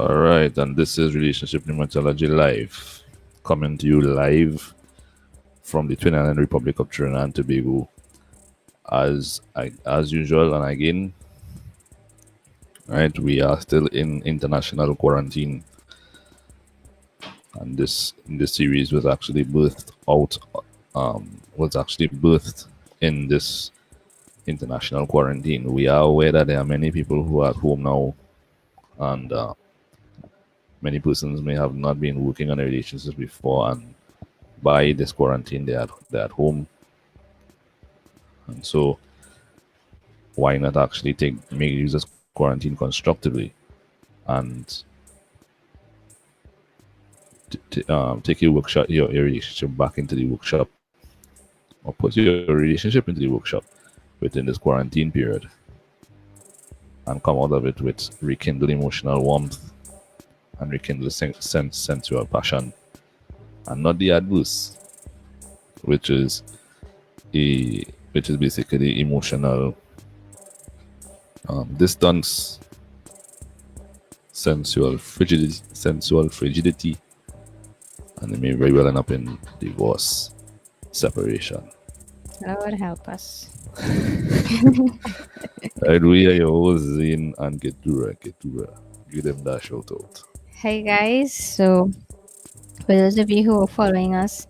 All right, and this is Relationship Pneumatology Live, coming to you live from the Twin Island Republic of Trinidad and Tobago, as usual. And again, right, we are still in international quarantine, and this series was actually birthed in this international quarantine. We are aware that there are many people who are at home now, and many persons may have not been working on their relationships before, and by this quarantine they're at home, and so why not actually make use of quarantine constructively and take your relationship back into the workshop, or put your relationship into the workshop within this quarantine period, and come out of it with rekindled emotional warmth and rekindled sensual passion, and not the adverse, which is basically emotional distance, sensual frigidity, and it may very well end up in divorce, separation. Lord help us. Right, we are your hosts, Zane and Ketura. Give them that shout out. Hey guys, so for those of you who are following us,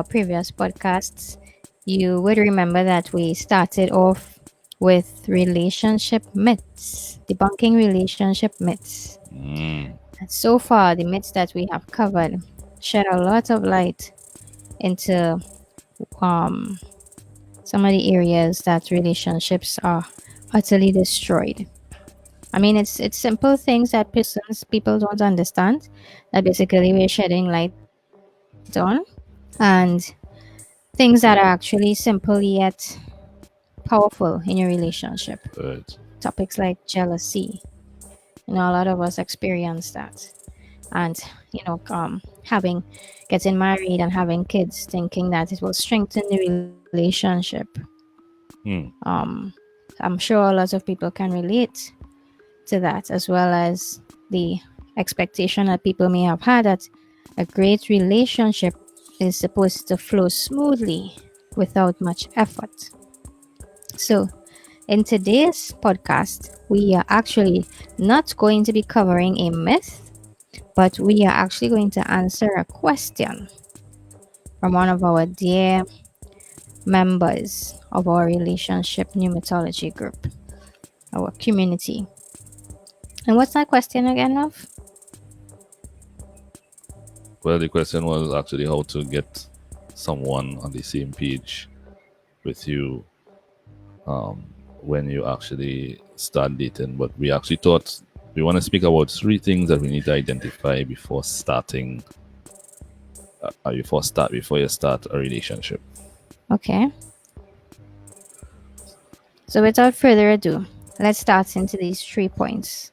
previous podcasts, you would remember that we started off with relationship myths, debunking relationship myths. And so far, the myths that we have covered shed a lot of light into some of the areas that relationships are utterly destroyed. I mean, it's simple things that people don't understand that basically we're shedding light on, and things that are actually simple yet powerful in your relationship. Right. Topics like jealousy. A lot of us experience that, and getting married and having kids, thinking that it will strengthen the relationship. I'm sure a lot of people can relate to that, as well as the expectation that people may have had that a great relationship is supposed to flow smoothly without much effort. So, in today's podcast, we are actually not going to be covering a myth, but we are actually going to answer a question from one of our dear members of our Relationship Pneumatology group, our community. And what's that question again, love? Well, the question was actually how to get someone on the same page with you when you actually start dating. But we actually thought we want to speak about 3 things that we need to identify before starting before you start a relationship. Okay. So without further ado, let's start into these 3 points.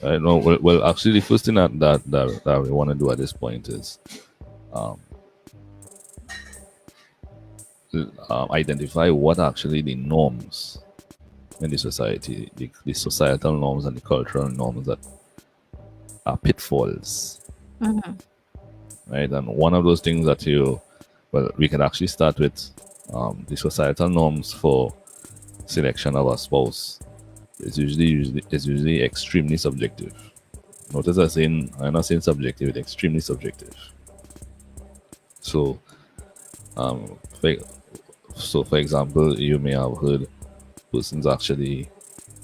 I know. Well, actually, the first thing that we want to do at this point is identify what actually the norms in the society, the societal norms and the cultural norms that are pitfalls. Right, and one of those things that we can actually start with the societal norms for selection of a spouse. It's usually extremely subjective. Notice I'm not saying subjective, it's extremely subjective. So, for example, you may have heard persons actually,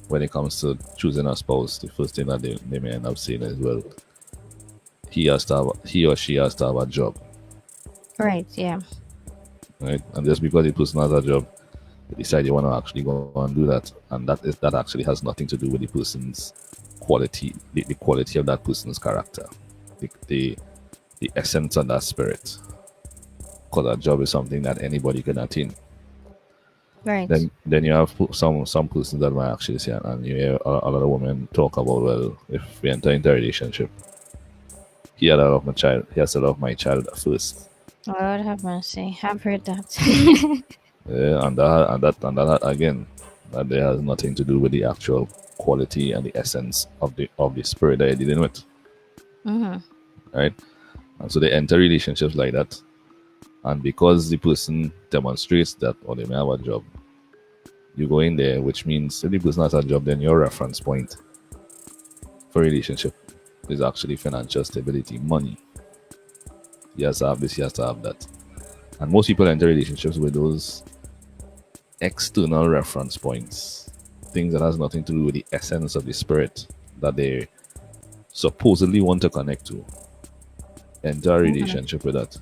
when it comes to choosing a spouse, the first thing that they may end up saying is, well, he or she has to have a job. Right, yeah. Right, and just because the person has a job, they decide you want to actually go and do that, and that actually has nothing to do with the person's quality, the quality of that person's character, the essence of that spirit. Because a job is something that anybody can attain. Right. Then you have some persons that might actually say, and you hear a lot of women talk about, well, if we enter into a relationship, he has to love my child first. Lord have mercy. I've heard that. Yeah, and that again, That there has nothing to do with the actual quality and the essence of the spirit that you're dealing with. Right? And so they enter relationships like that. And because the person demonstrates that, or they may have a job, you go in there, which means if the person has a job, then your reference point for relationship is actually financial stability, money. He has to have this, he has to have that. And most people enter relationships with those external reference points, things that has nothing to do with the essence of the spirit that they supposedly want to connect to. Enter a relationship with that.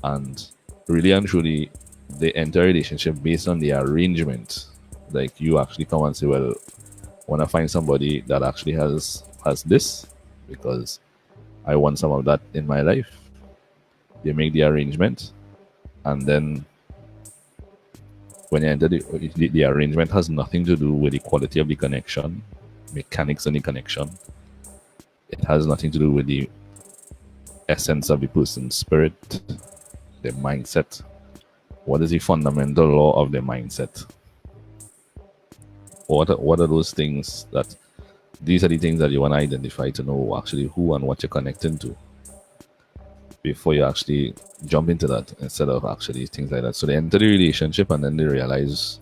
And really and truly, they enter a relationship based on the arrangement. Like you actually come and say, well, I want to find somebody that actually has this because I want some of that in my life. You make the arrangement, and then when you enter the arrangement has nothing to do with the quality of the connection, mechanics in the connection. It has nothing to do with the essence of the person's spirit, their mindset. What is the fundamental law of their mindset? What are those things that these are the things that you want to identify to know actually who and what you're connecting to before you actually jump into that instead of actually things like that. So they enter the relationship and then they realize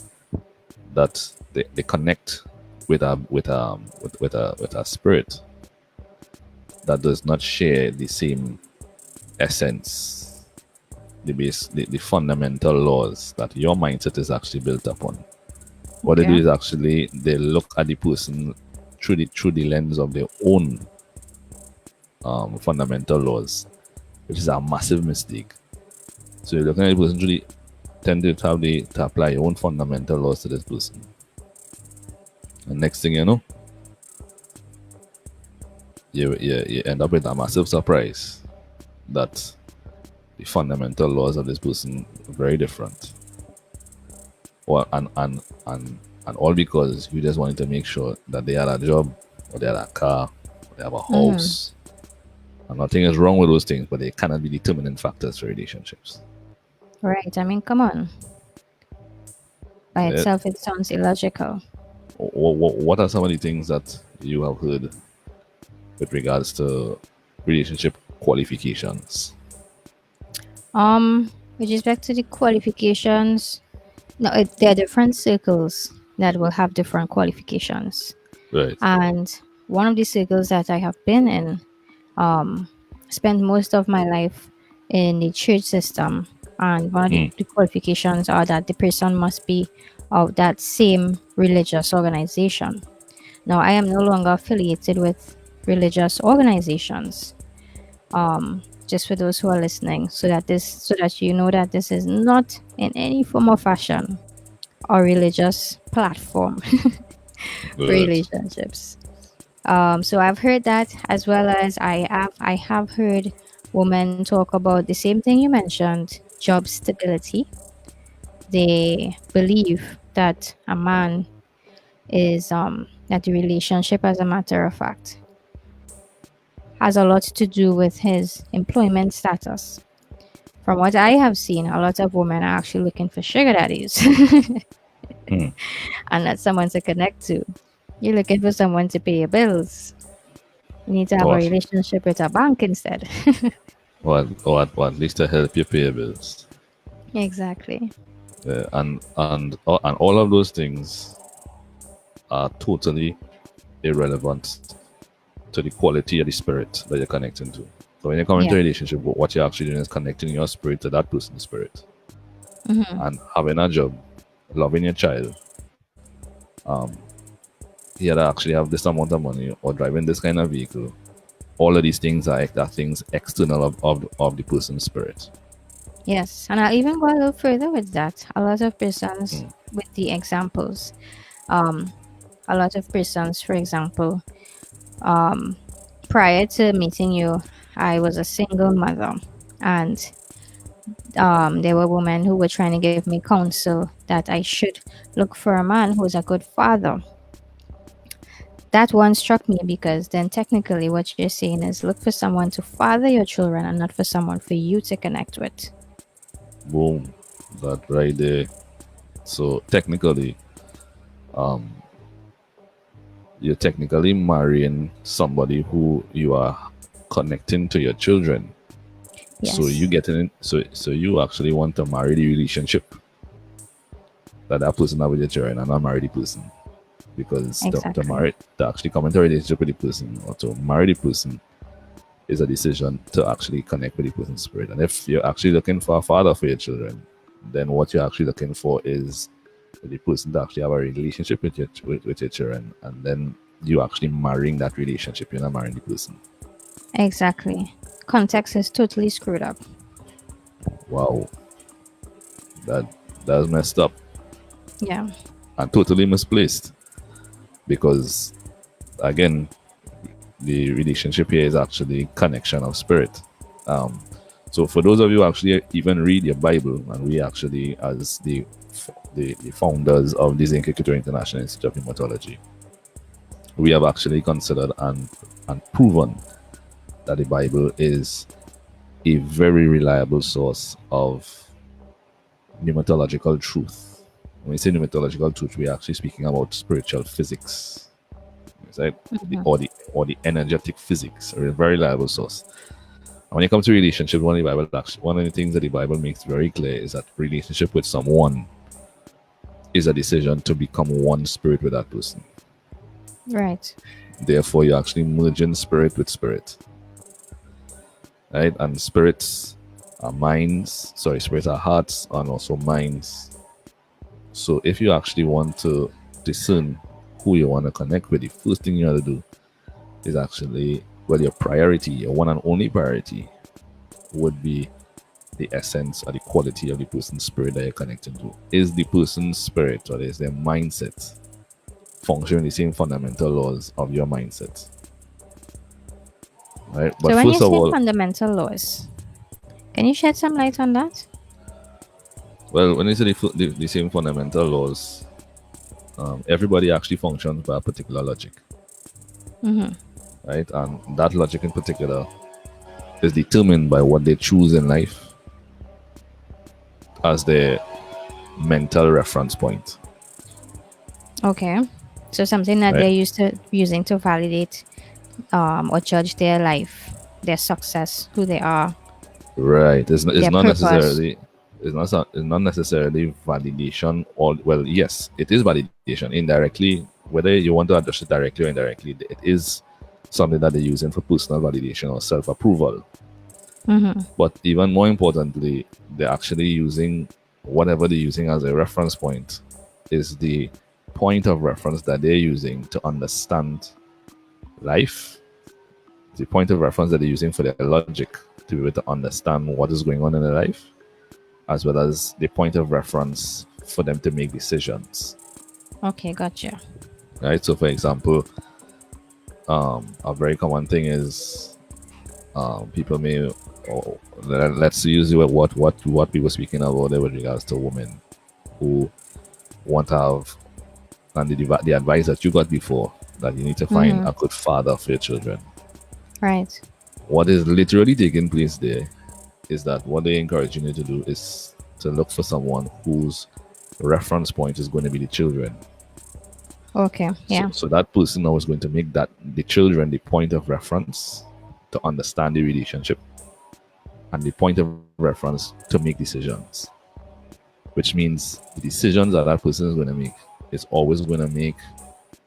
that they connect with a spirit that does not share the same essence, the fundamental laws that your mindset is actually built upon. What they do is actually they look at the person through the lens of their own fundamental laws, which is a massive mistake. So you're looking at the person through the tend to apply your own fundamental laws to this person. And next thing you know, you end up with a massive surprise that the fundamental laws of this person are very different. Or and all because you just wanted to make sure that they had a job or they had a car or they have a house. And nothing is wrong with those things, but they cannot be determining factors for relationships. Right. I mean, come on. By itself, it sounds illogical. What are some of the things that you have heard with regards to relationship qualifications? With respect to the qualifications, no, there are different circles that will have different qualifications. Right. And one of the circles that I have been in, spent most of my life in the church system. And one of the qualifications are that the person must be of that same religious organization. Now, I am no longer affiliated with religious organizations. Just for those who are listening, so that you know that this is not in any form or fashion or religious platform for Right. relationships. So I've heard that, as well as I have heard women talk about the same thing you mentioned, job stability. They believe that a man is that the relationship, as a matter of fact, has a lot to do with his employment status. From what I have seen, a lot of women are actually looking for sugar daddies and not someone to connect to. You're looking for someone to pay your bills. You need to have a Or, relationship with a bank instead. or at least to help you pay your bills. Exactly. And all of those things are totally irrelevant to the quality of the spirit that you're connecting to. So when you come into Yeah. a relationship, what you're actually doing is connecting your spirit to that person's spirit. And having a job, loving your child, you actually have this amount of money or driving this kind of vehicle. All of these things are things external of the person's spirit. Yes. And I'll even go a little further with that. A lot of persons, with the examples, um, a lot of persons, for example, prior to meeting you, I was a single mother. And there were women who were trying to give me counsel that I should look for a man who's a good father. That one struck me because then technically what you're saying is look for someone to father your children and not for someone for you to connect with. Boom. That right there. So technically, you're technically marrying somebody who you are connecting to your children. So you Yes. get in. So you actually want to marry the relationship that person have with your children, and not marry the person, because Exactly. to actually come into a relationship with the person or to marry the person is a decision to actually connect with the person's spirit. And if you're actually looking for a father for your children, then what you're actually looking for is the person to actually have a relationship with your children, and then you actually marrying that relationship. You're not marrying the person. Exactly. Context is totally screwed up. Wow, that that's messed up Yeah. and totally misplaced. Because again, the relationship here is actually connection of spirit. Um, so for those of you who actually even read your Bible, and we actually, as the founders of this Inquisitor International Institute of Pneumatology, we have actually considered and proven that the Bible is a very reliable source of pneumatological truth. When we say pneumatological truth, we're actually speaking about spiritual physics, right? Or the energetic physics, are a very reliable source. And when it comes to relationship, one of the things that the Bible makes very clear is that relationship with someone is a decision to become one spirit with that person. Right. Therefore, you're actually merging spirit with spirit, right? And spirits are minds. Sorry, spirits are hearts and also minds. So if you actually want to discern who you want to connect with, the first thing you have to do is actually, well, your priority, your one and only priority would be the essence or the quality of the person's spirit that you're connecting to. Is the person's spirit or is their mindset functioning the same fundamental laws of your mindset? Right? But So when you first of say all, fundamental laws, can you shed some light on that? well, when you say the same fundamental laws, everybody actually functions by a particular logic, right? And that logic in particular is determined by what they choose in life as their mental reference point, Okay. So something that right? they're using to validate or judge their life, their success, who they are, Right. It's their not purpose. necessarily it's not necessarily validation, or well, yes, it is validation indirectly. Whether you want to address it directly or indirectly, it is something that they're using for personal validation or self approval. But even more importantly, they're actually using whatever they're using as a reference point is the point of reference that they're using to understand life, the point of reference that they're using for their logic to be able to understand what is going on in their life, as well as the point of reference for them to make decisions. Okay, gotcha. Right. So, for example, a very common thing is people may, let's use what we were speaking about there with regards to women who want to have, and the advice that you got before, that you need to find a good father for your children. Right. What is literally taking place there is that what they're encouraging you to do is to look for someone whose reference point is going to be the children. Okay. So, Yeah. so that person now is going to make that the children the point of reference to understand the relationship and the point of reference to make decisions. Which means the decisions that person is going to make is always going to make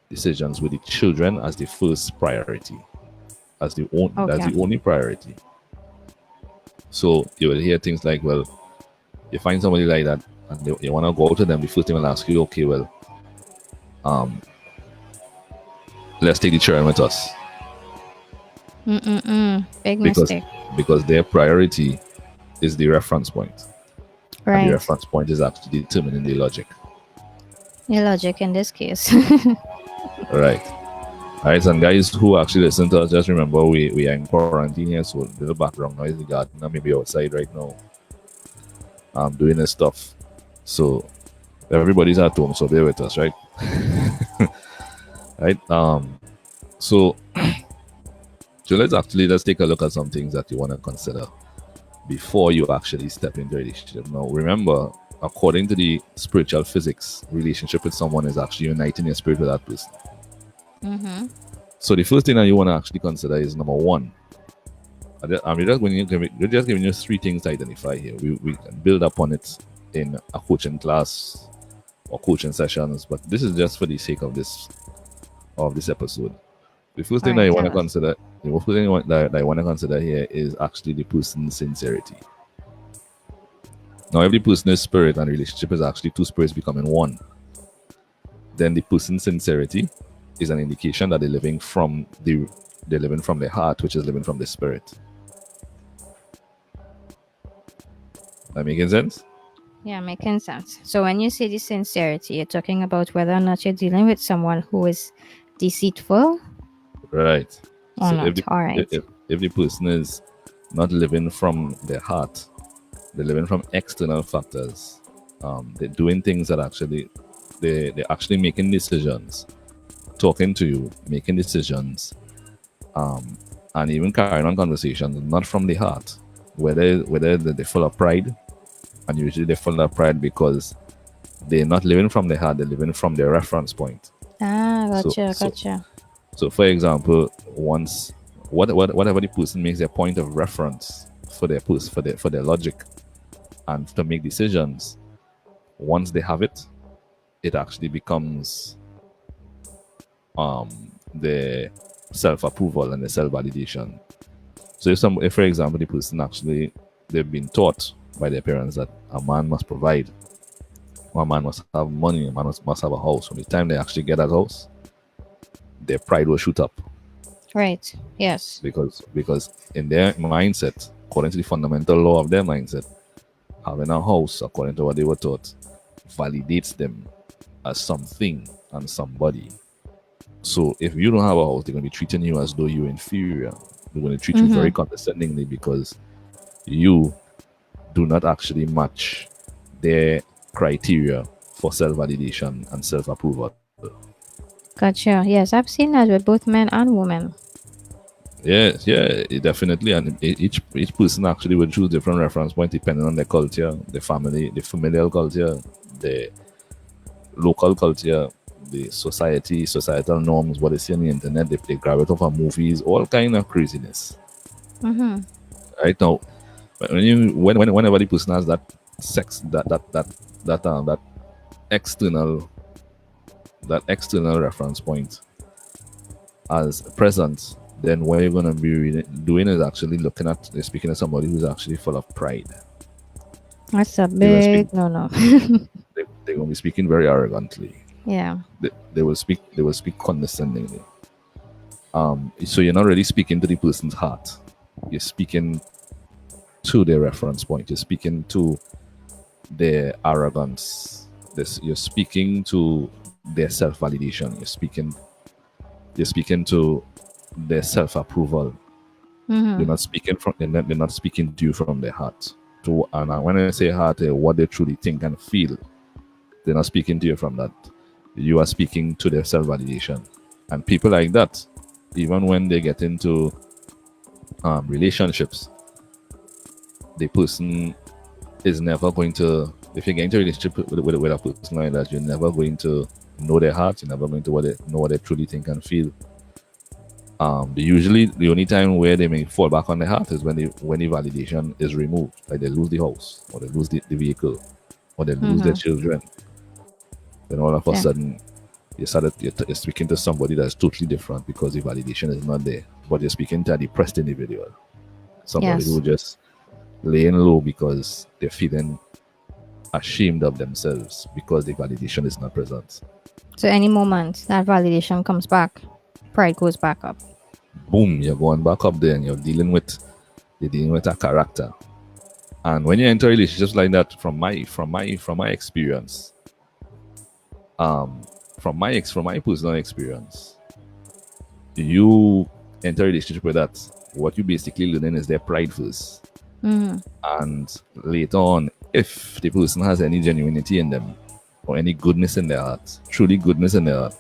decisions with the children as the first priority, that's Okay. the only priority. So you will hear things like, well, you find somebody like that and you want to go out to them, the first thing will ask you, okay, well, let's take the children with us. Big because mistake. because their priority is the reference point, and the Right. reference point is actually determining the logic. Your logic in this case. All right, and guys who actually listen to us, just remember we are in quarantine here, so a little background noise. The gardener may be outside right now, doing his stuff. So everybody's at home, so bear with us, right? Right. So let's take a look at some things that you want to consider before you actually step into a relationship. Now, remember, according to the spiritual physics, relationship with someone is actually uniting your spirit with that person. So the first thing that you want to actually consider is number one. I'm just giving you three things to identify here. We can build upon it in a coaching class or coaching sessions, but this is just for the sake of this episode. The first thing that you want to consider, the first thing that I want to consider here is actually the person's sincerity. Now, every person's spirit and relationship is actually two spirits becoming one. Then the person's sincerity is an indication that they're living from their heart, which is living from the spirit. That making sense? Yeah, making sense. So when you say the sincerity, you're talking about whether or not you're dealing with someone who is deceitful, right? Or So not. All right. if the person is not living from their heart, they're living from external factors. They're doing things that actually they're actually making decisions, talking to you, making decisions, and even carrying on conversations not from the heart. Whether they're full of pride, and usually they're full of pride because they're not living from their heart; they're living from their reference point. Gotcha. So, for example, once whatever the person makes their point of reference for their logic and to make decisions, once they have it, it actually becomes the self-approval and the self-validation. So if for example the person actually they've been taught by their parents that a man must provide, a man must have money, a man must have a house. From the time they actually get that house, their pride will shoot up. Right. Yes. Because in their mindset, according to the fundamental law of their mindset, having a house, according to what they were taught, validates them as something and somebody. So if you don't have a house, they're going to be treating you as though you're inferior. They're going to treat you very condescendingly because you do not actually match their criteria for self-validation and self-approval. Gotcha. Yes, I've seen that with both men and women. Yes, yeah, definitely. And each person actually will choose different reference point depending on their culture, the family, the familial culture, the local culture, the societal norms, what they see on the internet, they grab it off of movies, all kind of craziness. Right now, whenever the person has that external reference point as present, then what you're going to be doing is actually speaking to somebody who's actually full of pride. That's a big no. They're going to be speaking very arrogantly. Yeah. They will speak condescendingly. So you're not really speaking to the person's heart. You're speaking to their reference point. You're speaking to their arrogance. You're speaking to their self-validation. You're speaking to their self-approval. They're not speaking to you from their heart. And when I say heart, what they truly think and feel. They're not speaking to you from that. You are speaking to their self-validation. And people like that, even when they get into relationships, the person is never going to, if you get into a relationship with a person like that, you're never going to know their heart. You're never going to know what they truly think and feel. Usually the only time where they may fall back on their heart is when the validation is removed, like they lose the house, or they lose the vehicle, or they lose their children. Then all of a sudden you're speaking to somebody that's totally different because the validation is not there. But you're speaking to a depressed individual, somebody who just laying low because they're feeling ashamed of themselves because the validation is not present. So any moment that validation comes back, pride goes back up. Boom, you're going back up there and you're dealing with a character. And when you enter relationships like that, from my experience, from my personal experience, you enter a relationship with that, what you basically learning is their pride first. And later on, if the person has any genuinity in them or any goodness in their heart, truly goodness in their heart,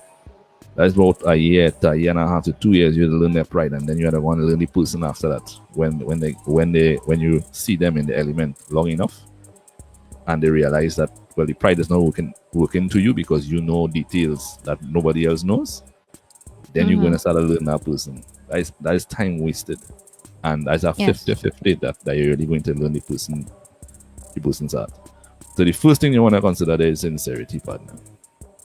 that's about a year and a half to 2 years you learn their pride, and then you are the one to learn the person after that. When you see them in the element long enough, and they realize that, well, the pride is not working to you because you know details that nobody else knows, then you're going to start to learn that person. That is time wasted. And that's a Yes. 50-50 that you're really going to learn the person's art. So the first thing you want to consider there is sincerity, partner.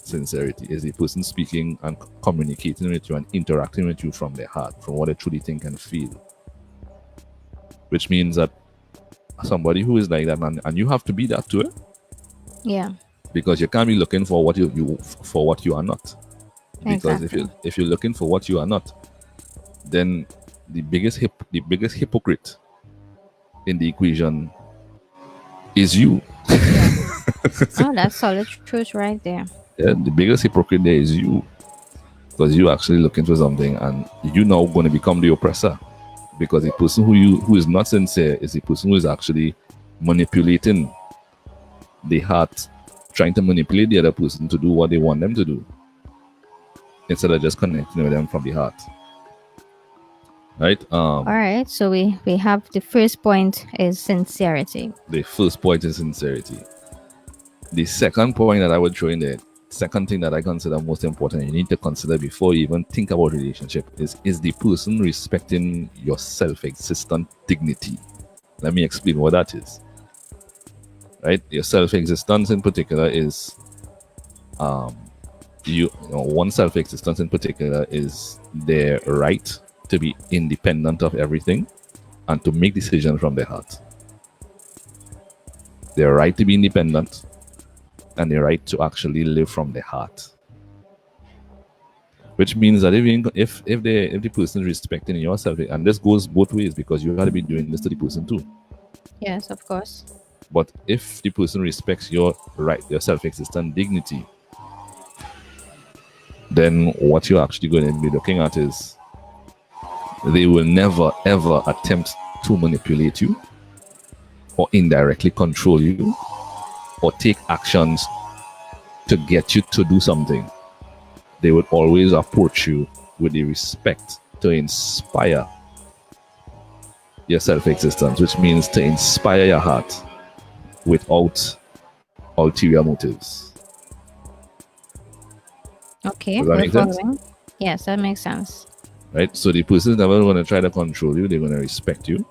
Sincerity is the person speaking and communicating with you and interacting with you from their heart, from what they truly think and feel. Which means that somebody who is like that, and you have to be that too. Yeah. Because you can't be looking for what you are not. Because exactly. if you're looking for what you are not, then the biggest hypocrite in the equation is you. Oh, that's solid truth right there. Yeah, the biggest hypocrite there is you, because you actually looking for something, and you now going to become the oppressor. Because the person who is not sincere is the person who is actually manipulating the heart, trying to manipulate the other person to do what they want them to do, instead of just connecting with them from the heart. Right? All right. So we have the first point is sincerity. The first point is sincerity. The second point that I would throw in there, second thing that I consider most important, you need to consider before you even think about relationship, is the person respecting your self-existent dignity. Let me explain what that is. Right? Your self-existence in particular is one self-existence in particular is their right to be independent of everything and to make decisions from their heart. Their right to be independent and the right to actually live from the heart. Which means that if the person is respecting yourself, and this goes both ways, because you got to be doing this to the person too. Yes, of course. But if the person respects your right, your self-existent dignity, then what you're actually going to be looking at is they will never ever attempt to manipulate you or indirectly control you or take actions to get you to do something. They would always approach you with the respect to inspire your self-existence, which means to inspire your heart without ulterior motives. Okay, Does that we're make sense? following. Yes, that makes sense. Right? So the person is never going to try to control you. They're going to respect you.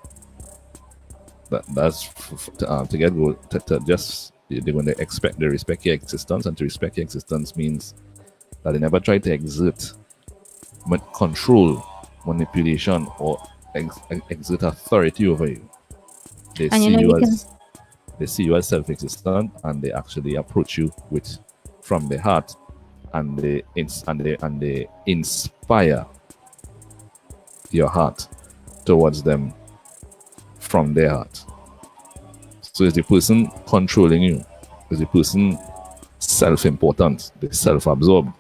That's to get good. They're going to expect they respect your existence, and to respect your existence means that they never try to exert control, manipulation, or exert authority over you. They And see you can. as self-existent, and they actually approach you with from the heart, and they inspire your heart towards them from their heart. So is the person controlling you? Is the person self-important? They're self-absorbed?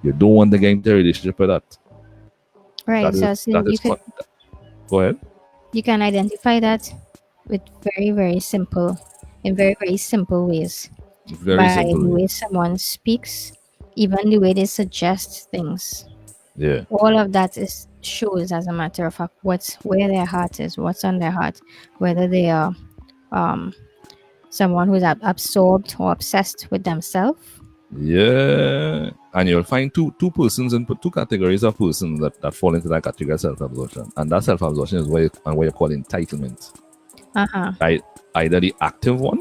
You don't want to get into a relationship with that. Right. So Go ahead. You can identify that with very simple, in very simple ways. Very By the simple. way someone speaks, even the way they suggest things. Yeah. All of that shows, as a matter of fact, where their heart is, what's on their heart, whether they are someone who's absorbed or obsessed with themselves. Yeah. And you'll find two persons and two categories of persons that fall into that category of self-absorption. And that self-absorption is what you call entitlement. Either the active one,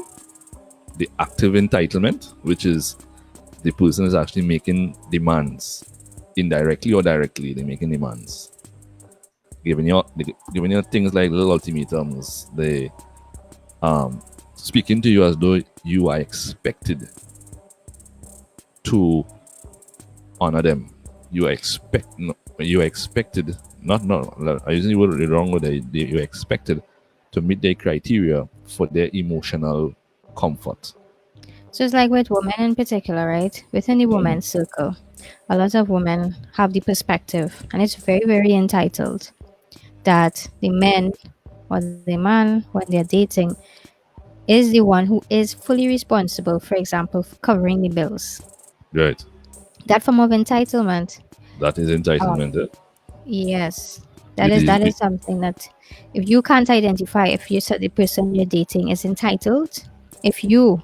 the active entitlement, which is the person is actually making demands, indirectly or directly. They're making demands, giving you things like little ultimatums. They speaking to you as though you are expected to honor them. You are expected. Not I using the word wrong with you're expected to meet their criteria for their emotional comfort. So it's like with women in particular, right? Within the women's circle, a lot of women have the perspective, and it's very entitled, that the men or the man when they're dating is the one who is fully responsible, for example, for covering the bills. Right. That form of entitlement. That is entitlement. Yes. That is something that, if you can't identify if you said the person you're dating is entitled, if you,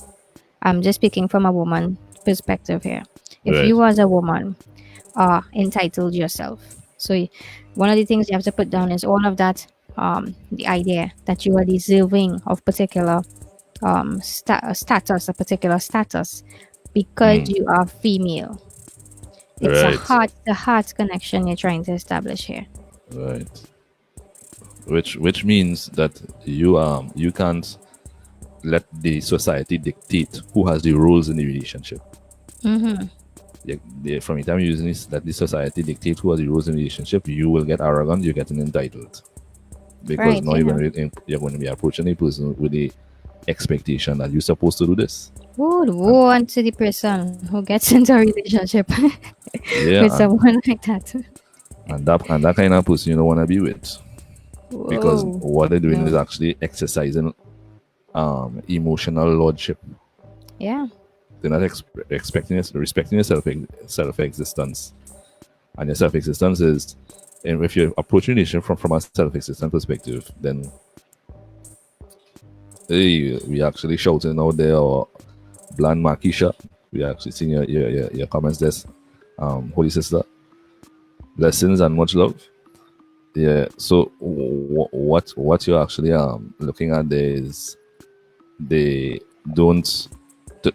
I'm just speaking from a woman perspective here. If Right. you as a woman are entitled yourself, so one of the things you have to put down is all of that, the idea that you are deserving of particular status, a particular status, because Mm. you are female. It's Right. the heart connection you're trying to establish here. Right. Which means that you can't let the society dictate who has the roles in the relationship. Mm-hmm. From the time you're using this, that the society dictates who has the roles in the relationship, you will get arrogant, you're getting entitled. Because Right, now yeah. you're going to be approaching a person with the expectation that you're supposed to do this. Who would And want to the person who gets into a relationship with yeah, someone like that? and that kind of person you don't want to be with. Because Whoa. what they're doing is No. actually exercising emotional lordship. Yeah. They're not expecting it, respecting your self existence, and your self existence is, and if you're approaching relationship from a self existence perspective, then hey, we actually shouting out there or Bland Markisha. We actually seeing your comments there. Holy sister, blessings and much love. Yeah. So what you're actually looking at there is they don't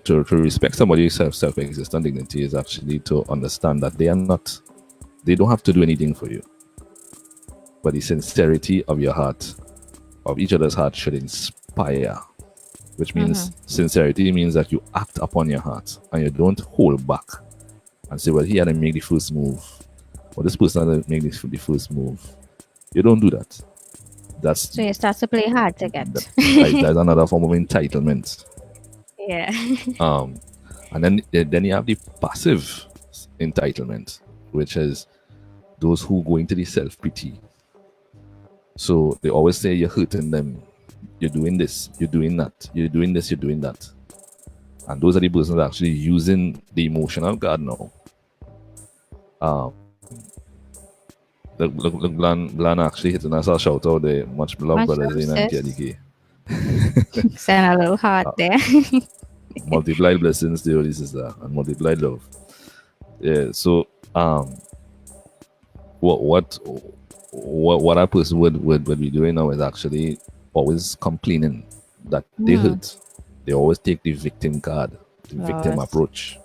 to respect somebody's self existent dignity is actually to understand that they don't have to do anything for you, but the sincerity of your heart, of each other's heart, should inspire. Which Mm-hmm. means sincerity means that you act upon your heart and you don't hold back and say, well, he had to make the first move, or this person had to make the first move. You don't do that. That's So you start to play hard to that, get. that's another form of entitlement. Yeah. And then you have the passive entitlement, which is those who go into the self pity. So they always say you're hurting them. You're doing this, you're doing that, you're doing this, you're doing that. And those are the persons actually using the emotional guard now. Um, look, Blan actually hitting us a shout out there. Much love, Much brothers love, in and sis. KDK. Send a little heart there. Multiplied blessings to your sister and multiplied love. Yeah, so what what what a person would be doing now is actually always complaining that they Mm-hmm. hurt. They always take the victim card, the victim Lord. approach,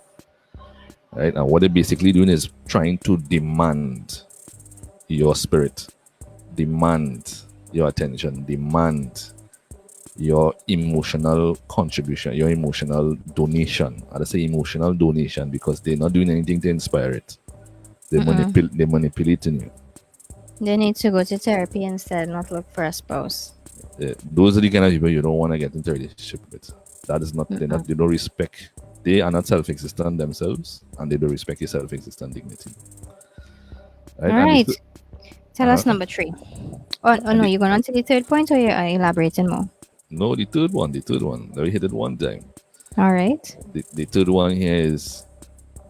right? And what they're basically doing is trying to demand your spirit, demand your attention, demand your emotional contribution, your emotional donation. I say emotional donation because they're not doing anything to inspire it. They're manipulating you. They need to go to therapy instead, not look for a spouse. Those are the kind of people you don't want to get into a relationship with. That is not they don't respect. They are not self-existent themselves, and they don't respect your self-existent dignity. Right? All And right. if Tell us number 3. Oh and no, the, you're going on to the third point or you're elaborating more? no, the third one. Let me hit it one time. All right. The third one here is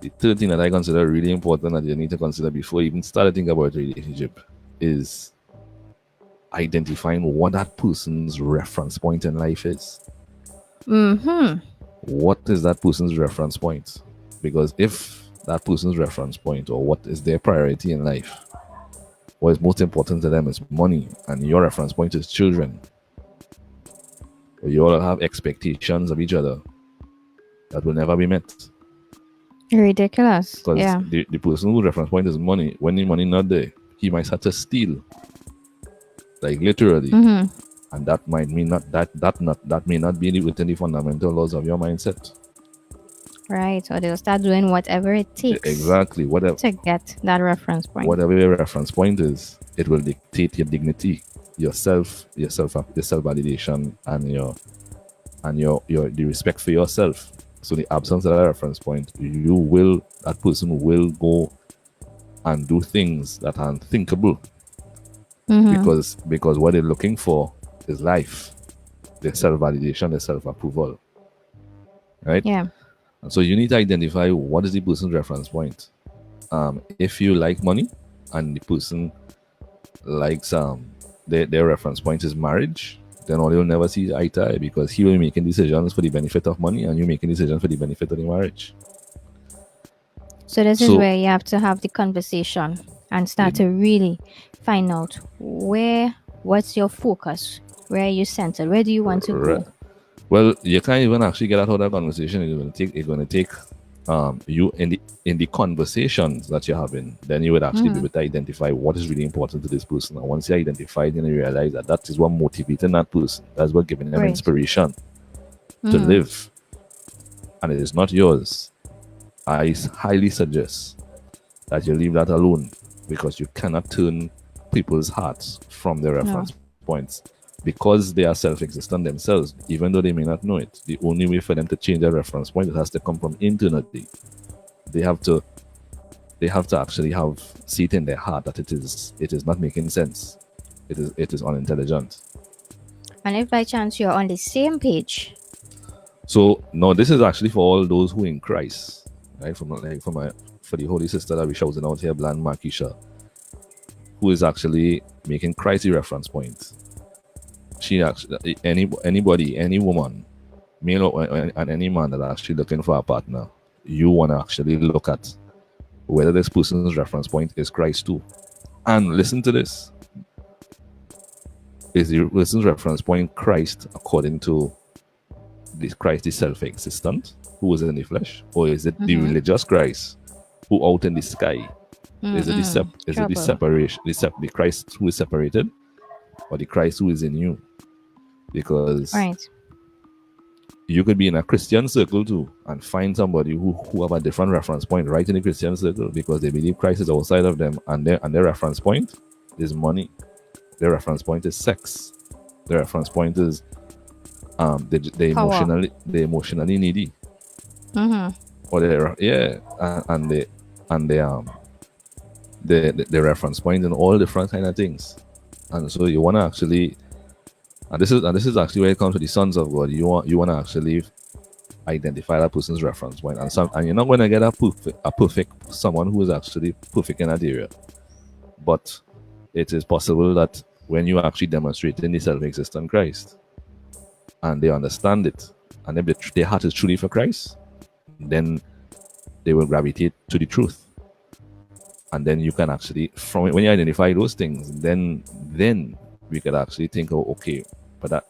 the third thing that I consider really important that you need to consider before you even start to think about a relationship is identifying what that person's reference point in life is. Mm-hmm. What is that person's reference point? Because if that person's reference point or what is their priority in life, what is most important to them is money, and your reference point is children, or you all have expectations of each other that will never be met. Ridiculous. Because Yeah. the person whose reference point is money, when the money not there, he might have to steal, like literally. Mm-hmm. And that might mean that may not be within the fundamental laws of your mindset. Right. Or they'll start doing whatever it takes Exactly. to get that reference point. Whatever your reference point is, it will dictate your dignity, your self validation, and your the respect for yourself. So the absence of that reference point, that person will go and do things that are unthinkable Mm-hmm. because what they're looking for is life, their self validation, their self approval, right? Yeah. And so you need to identify what is the person's reference point. If you like money and the person likes their reference point is marriage, then all you'll never see eye to eye because he will be making decisions for the benefit of money and you making decisions for the benefit of the marriage. So this is So where you have to have the conversation and start it, to really find out what's your focus, where are you centered, where do you want to go. well, you can't even actually get out of that conversation. It's gonna take you in the conversations that you're having. Then you would actually be able to identify what is really important to this person. And once you identify, then you realize that that is what motivating that person. That's what giving them Right. inspiration to live, and it is not yours. I highly suggest that you leave that alone because you cannot turn people's hearts from their No. reference points because they are self-existent themselves, even though they may not know it. The only way for them to change their reference point, it has to come from internally. They have to actually have see it in their heart that it is not making sense. It is unintelligent. And if by chance you're on the same page. So no, this is actually for all those who in Christ, right? For the holy sister that we shouting out here, Bland Markisha, who is actually making Christ the reference point. She actually anybody, any woman, male and any man that are actually looking for a partner, you want to actually look at whether this person's reference point is Christ too. And listen to this. Is the person's reference point Christ according to this Christ is self-existent, who is in the flesh, or is it the religious Christ who out in the sky? Is it the separation, the Christ who is separated, or the Christ who is in you? Because Right. you could be in a Christian circle too and find somebody who have a different reference point right in the Christian circle because they believe Christ is outside of them and their reference point is money. Their reference point is sex. Their reference point is they emotionally needy. Or they reference point and all different kind of things. And so you want to actually and this is actually where it comes to the sons of God. You want to actually identify that person's reference point, and you're not going to get a perfect someone who is actually perfect in that area. But it is possible that when you actually demonstrate in the self-existent Christ, and they understand it, and if their heart is truly for Christ, then they will gravitate to the truth. And then you can actually, from when you identify those things, then we could actually think, oh, okay, but that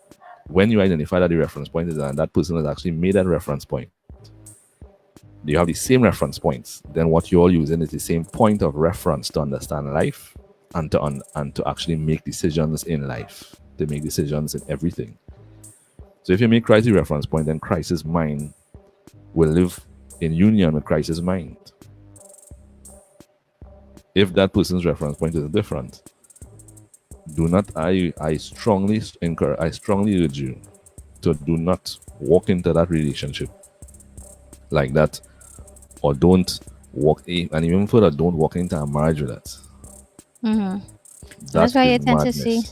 when you identify that the reference point is and that person has actually made that reference point, you have the same reference points, then what you're all using is the same point of reference to understand life and to actually make decisions in life, to make decisions in everything. So if you make Christ the reference point, then Christ's mind will live in union with Christ's mind. If that person's reference point is different, do not. I strongly urge you to do not walk into that relationship like that, or don't walk in, and even further, don't walk into a marriage with that. So that's why you tend to see.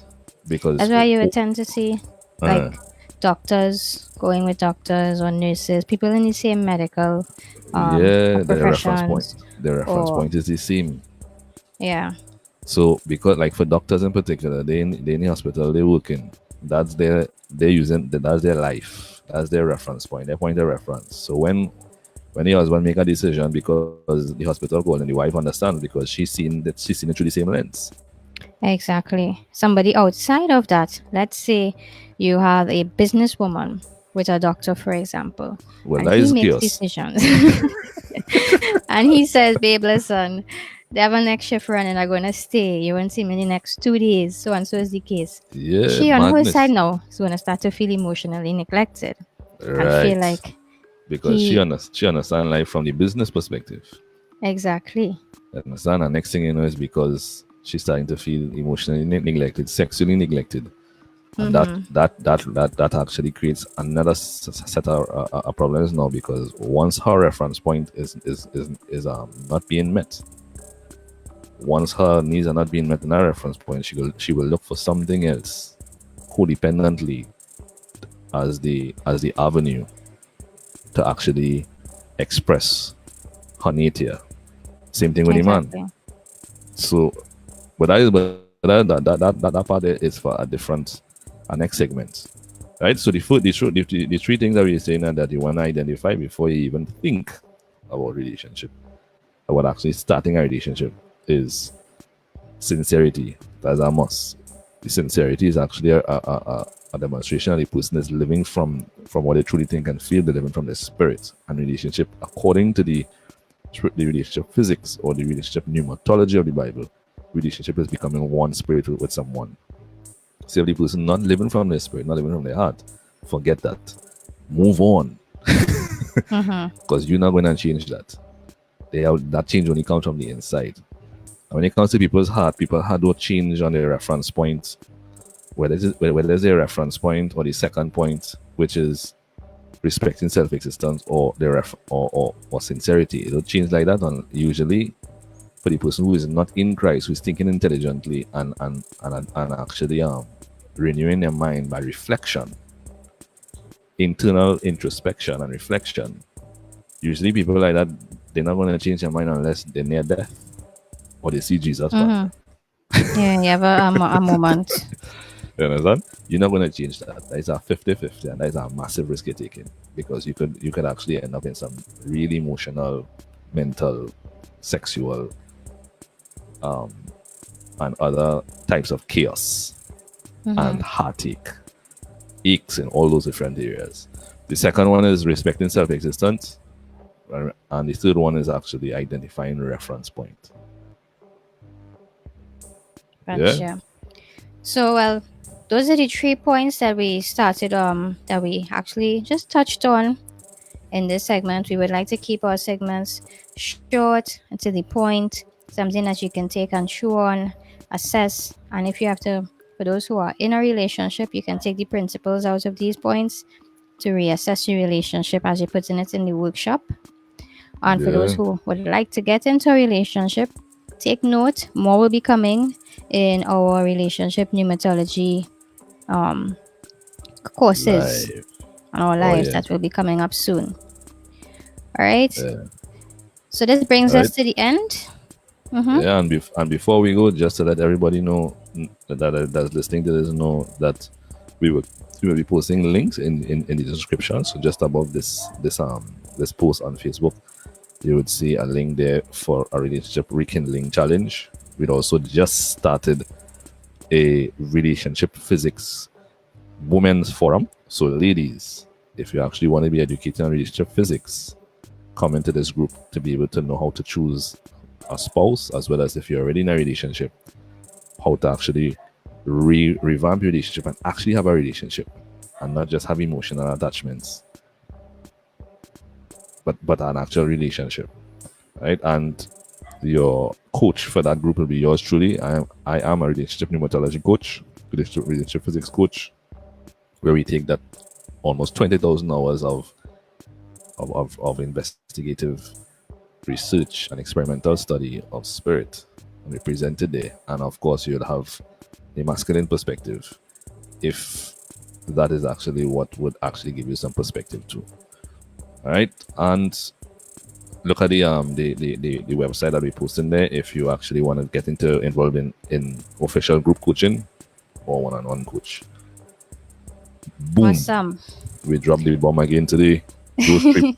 Because that's why you would tend to see like doctors going with doctors or nurses, people in the same medical professions. Their reference point is the same. Yeah. So because like for doctors in particular, they in the hospital they work in. That's their that's their life. That's their reference point. Their point of reference. So when the husband make a decision because the hospital call and the wife understands because she's seen it through the same lens. Exactly. Somebody outside of that, let's say you have a businesswoman with a doctor, for example, well, and that he is makes chaos. decisions. And he says, babe, listen, they have a next shift running, I'm going to stay. You won't see me in the next 2 days. So and so is the case. Yeah, she on madness. her side now is going to start to feel emotionally neglected. Right. And feel like because she understands life from the business perspective. Exactly. Understand? And next thing you know is because she's starting to feel emotionally neglected, sexually neglected. And that actually creates another set of problems now because once her reference point is not being met, once her needs are not being met in her reference point, she will look for something else codependently as the avenue to actually express her nature. Same thing with the man. So, but that part is for a different our next segment. Right? So the three things that we're saying are that you want to identify before you even think about relationship. About actually starting a relationship is sincerity. That's a must. The sincerity is actually a demonstration that the person is living from what they truly think and feel. They're living from their spirit. And relationship, according to the relationship physics or the relationship pneumatology of the Bible, relationship is becoming one spirit with someone. So if the person not living from their spirit, not living from their heart, forget that. Move on. Because you're not going to change that. That change only comes from the inside. And when it comes to people's heart don't change on their reference point. Whether there's a reference point or the second point, which is respecting self-existence or or sincerity. It don't change like that. And usually, for the person who is not in Christ, who's thinking intelligently and actually renewing their mind by reflection, internal introspection and reflection. Usually, people like that, they're not going to change their mind unless they're near death or they see Jesus, partner. Yeah, you have a moment. You understand? You're not going to change that. That is a 50-50, and that is a massive risk you're taking, because you could actually end up in some really emotional, mental, sexual, and other types of chaos and heartache, aches in all those different areas. The second one is respecting self-existence, and the third one is actually identifying reference point. Yeah. Gotcha. So, well, those are the 3 points that we started that we actually just touched on in this segment. We would like to keep our segments short and to the point, something that you can take and chew on, assess, and if you have to, for those who are in a relationship, you can take the principles out of these points to reassess your relationship as you're putting it in the workshop. And for those Yeah. who would like to get into a relationship, take note, more will be coming in our relationship pneumatology um, courses Live. on our Oh lives yeah. that will be coming up soon. All right. Yeah. So this brings All us right. to the end. Yeah, and before we go, just to let everybody know that's listening to this know that we will we will be posting links in the description. So just above this post on Facebook, you would see a link there for a relationship rekindling challenge. We'd also just started a relationship physics women's forum. So ladies, if you actually want to be educated on relationship physics, come into this group to be able to know how to choose a spouse, as well as if you're already in a relationship, how to actually revamp your relationship and actually have a relationship and not just have emotional attachments, but an actual relationship, right? And your coach for that group will be yours truly. I am a relationship pneumatology coach, relationship physics coach, where we take that almost 20,000 hours of investigative research and experimental study of spirit and we present it there. And of course, you'll have a masculine perspective if that is actually what would actually give you some perspective too. All right. And look at the website that we post in there if you actually want to get involved in official group coaching or one-on-one coach. Boom. Awesome. We dropped the bomb again today.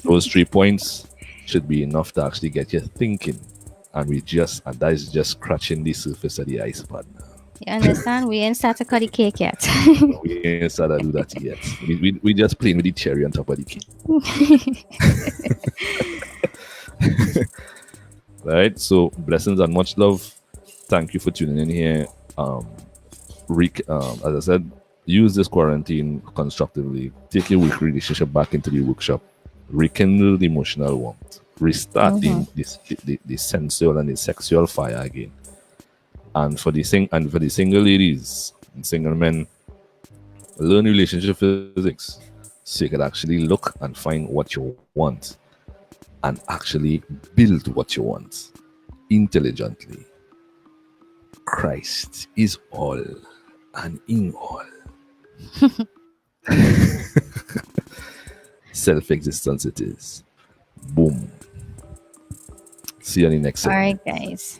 Those 3 points should be enough to actually get you thinking. And that is just scratching the surface of the ice, partner. You understand? We ain't started to cut the cake yet. We ain't started to do that yet. We just playing with the cherry on top of the cake. Right? So blessings and much love. Thank you for tuning in here. As I said, use this quarantine constructively. Take your weak relationship back into the workshop. Rekindle the emotional warmth. Restart the sensual and the sexual fire again. And for the single ladies and single men, learn relationship physics so you can actually look and find what you want and actually build what you want intelligently. Christ is all and in all. Self-existence it is. Boom. See you in the next All segment. right, guys.